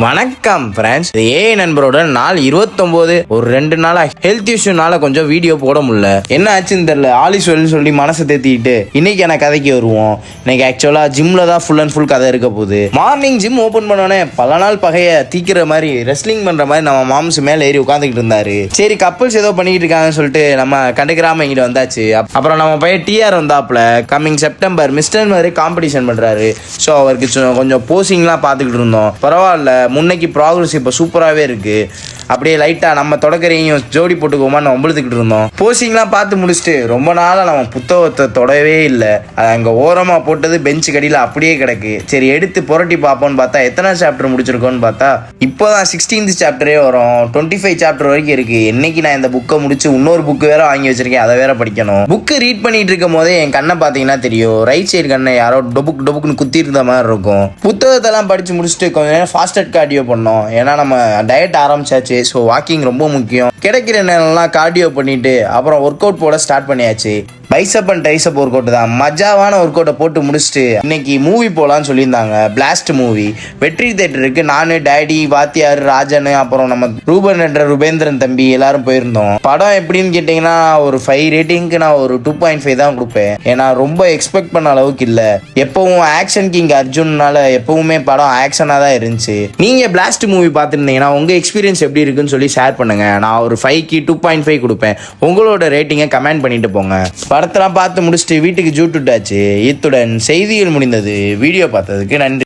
வணக்கம் friends. AI நண்பரோட நாள் 29 ஒரு 2 நாளா ஹெல்த் இஷ்யூனால கொஞ்சம் வீடியோ போட முடியல. என்ன ஆச்சுன்னு தெரியல. சொல்லி மனசை தேத்திட்டு இன்னைக்கு எனக்கு கதைக்கு வருவோம். இன்னைக்கு ஆக்சுவலா ஜிம்ல தான் ஃபுல் அண்ட் ஃபுல் கதை இருக்க போகுது. மார்னிங் ஜிம் ஓபன் பண்ணோன்னே பல நாள் பகைய தீக்கிற மாதிரி ரெஸ்லிங் பண்ற மாதிரி நம்ம மாம்ஸ் மேல ஏறி உட்காந்துக்கிட்டு இருந்தாரு. சரி கப்பல்ஸ் ஏதோ பண்ணிட்டு இருக்காங்கன்னு சொல்லிட்டு நம்ம கண்டுக்கிறாம இங்கிட்ட வந்தாச்சு. அப்புறம் நம்ம பையன் டிஆர் வந்தாப்புல கம்மிங் செப்டம்பர் மிஸ்டர் மாதிரி காம்படிஷன் பண்றாரு. ஸோ அவருக்கு கொஞ்சம் போசிங்லாம் பார்த்துக்கிட்டு இருந்தோம். பரவாயில்ல, முன்னைக்கு ப்ராக்ரஸ் இப்போ சூப்பராகவே இருக்கு. அப்படியே லைட்டாக நம்ம தொடக்கறையும் ஜோடி போட்டுக்கோமான்னு ஒம்பளுத்துக்கிட்டு இருந்தோம். போஸ்டிங்லாம் பார்த்து முடிச்சுட்டு ரொம்ப நாளாக நம்ம புத்தகத்தை தொடவே இல்லை. அது அங்கே ஓரமாக போட்டது பெஞ்சு கடியில் அப்படியே கிடக்கு. சரி எடுத்து புரட்டி பார்ப்போன்னு பார்த்தா எத்தனை சாப்டர் முடிச்சிருக்கோன்னு பார்த்தா இப்போ தான் 16th சாப்டரே வரும். 25 சாப்டர் வரைக்கும் இருக்கு. என்னைக்கு நான் இந்த புக்கை முடிச்சு இன்னொரு புக்கு வேற வாங்கி வச்சிருக்கேன், அதை வேற படிக்கணும். புக்கு ரீட் பண்ணிட்டு இருக்கும் போதே என் கண்ணை பார்த்தீங்கன்னா தெரியும், ரைட் சைடு கண்ணை யாரோ டொபுக்குன்னு குத்தி இருந்த மாதிரி இருக்கும். புத்தகத்தெல்லாம் படிச்சு முடிச்சுட்டு கொஞ்சம் நேரம் ஃபாஸ்டட் கார்டியோ பண்ணோம். ஏன்னா நம்ம டயட் ஆரம்பிச்சாச்சு. ஸோ வாக்கிங் ரொம்ப முக்கியம். கிடைக்கிற நேரம்லாம் கார்டியோ பண்ணிட்டு அப்புறம் ஒர்க் அவுட் போட ஸ்டார்ட் பண்ணியாச்சு. Bicep and triceps work out தான். மஜாவான ஒர்க் அவுட்டை போட்டு முடிச்சுட்டு இன்னைக்கு மூவி போகலான்னு சொல்லியிருந்தாங்க. பிளாஸ்ட் மூவி வெற்றி தேட்டருக்கு நானு, டேடி, வாத்தியார், ராஜன், அப்புறம் நம்ம ரூபன் என்ற ருபேந்திரன் தம்பி எல்லாரும் போயிருந்தோம். படம் எப்படின்னு கேட்டிங்கன்னா ஒரு 5 ரேட்டிங்க்கு நான் ஒரு 2.5 தான் கொடுப்பேன். ஏன்னா ரொம்ப எக்ஸ்பெக்ட் பண்ண அளவுக்கு இல்லை. எப்பவும் ஆக்ஷன் கிங் அர்ஜுன்னால எப்பவுமே படம் ஆக்ஷனாக தான் இருந்துச்சு. நீங்கள் பிளாஸ்ட் மூவி பார்த்துருந்தீங்கன்னா உங்கள் எக்ஸ்பீரியன்ஸ் எப்படி இருக்குன்னு சொல்லி ஷேர் பண்ணுங்க. நான் ஒரு 5க்கு 2.5 கொடுப்பேன். உங்களோட ரேட்டிங்கை கமெண்ட் பண்ணிட்டு போங்க. படத்தெல்லாம் பார்த்து முடிச்சுட்டு வீட்டுக்கு ஜூட்டுட்டாச்சு. இத்துடன் செய்திகள் முடிந்தது. வீடியோ பார்த்ததுக்கு நன்றி.